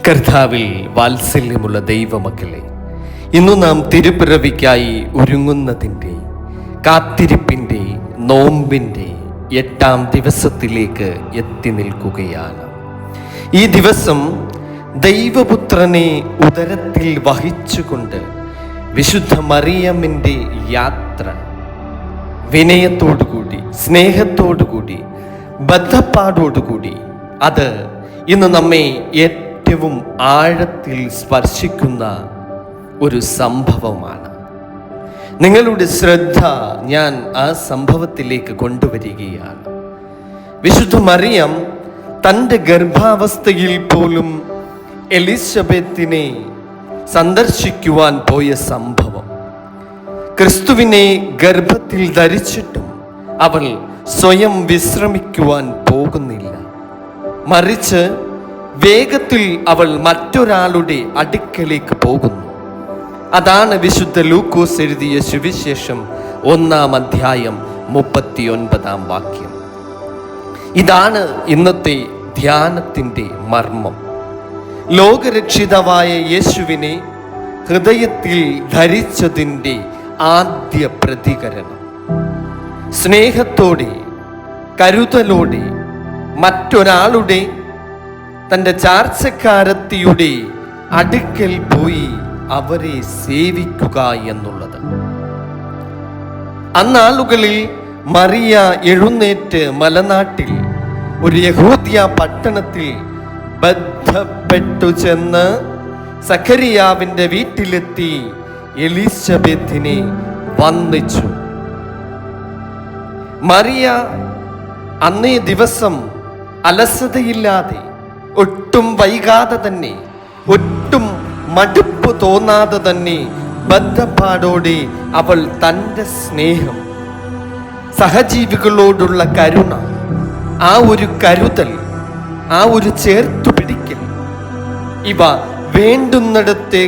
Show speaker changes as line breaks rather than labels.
കർത്താവിൽ വാത്സല്യമുള്ള ദൈവമക്കളെ, ഇന്നു നാം തിരുപ്പിറവിക്കായി ഒരുങ്ങുന്നതിൻ്റെ, കാത്തിരിപ്പിൻ്റെ, നോമ്പിൻ്റെ 8-ാം ദിവസത്തിലേക്ക് എത്തി നിൽക്കുകയാണ്. ഈ ദിവസം ദൈവപുത്രനെ ഉദരത്തിൽ വഹിച്ചുകൊണ്ട് വിശുദ്ധ മറിയമിൻ്റെ യാത്ര വിനയത്തോടുകൂടി, സ്നേഹത്തോടുകൂടി, ബദ്ധപ്പാടോടുകൂടി, അത് ഇന്ന് നമ്മെ ഏറ്റവും ആഴത്തിൽ സ്പർശിക്കുന്ന ഒരു സംഭവമാണ്. നിങ്ങളുടെ ശ്രദ്ധ ഞാൻ ആ സംഭവത്തിലേക്ക് കൊണ്ടുവരികയാണ്. വിശുദ്ധ മറിയം തൻ്റെ ഗർഭാവസ്ഥയിൽ പോലും എലിസബത്തിനെ സന്ദർശിക്കുവാൻ പോയ സംഭവം. ക്രിസ്തുവിനെ ഗർഭത്തിൽ ധരിച്ചിട്ടും അവൾ സ്വയം വിശ്രമിക്കുവാൻ പോകുന്നില്ല. മറിച്ച് വേഗത്തിൽ അവൾ മറ്റൊരാളുടെ അടുക്കലേക്ക് പോകുന്നു. അതാണ് വിശുദ്ധ ലൂക്കോസ് എഴുതിയ സുവിശേഷം 1-ാം അധ്യായം 39-ാം വാക്യം. ഇതാണ് ഇന്നത്തെ ധ്യാനത്തിൻ്റെ മർമ്മം. ലോകരക്ഷിതാവായ യേശുവിനെ ഹൃദയത്തിൽ ധരിച്ചതിൻ്റെ ആദ്യ പ്രതികരണം. സ്നേഹത്തോടെ, കരുതലോടെ മറ്റൊരാളുടെ, തൻ്റെ ചാർച്ചക്കാരത്തിയുടെ അടുക്കൽ പോയി അവരെ സേവിക്കുക എന്നുള്ളത്. അന്നാളുകളിൽ മറിയ എഴുന്നേറ്റ് മലനാട്ടിൽ ഒരു യഹൂദ്യ പട്ടണത്തിൽ ബന്ധപ്പെട്ടു ചെന്ന് സഖരിയാവിൻ്റെ വീട്ടിലെത്തി എലിസബത്തിനെ വന്ദിച്ചു. മറിയ അന്നേ ദിവസം അലസതയില്ലാതെ, ഒട്ടും വൈകാതെ തന്നെ, ഒട്ടും മടുപ്പ് തോന്നാതെ തന്നെ, ബദ്ധപ്പാടോടെ അവൾ തൻ്റെ സ്നേഹം, സഹജീവികളോടുള്ള കരുണ, ആ ഒരു കരുതൽ, ആ ഒരു ചേർത്തുപിടിക്കൽ, ഇവ വേണ്ടുന്നിടത്തെ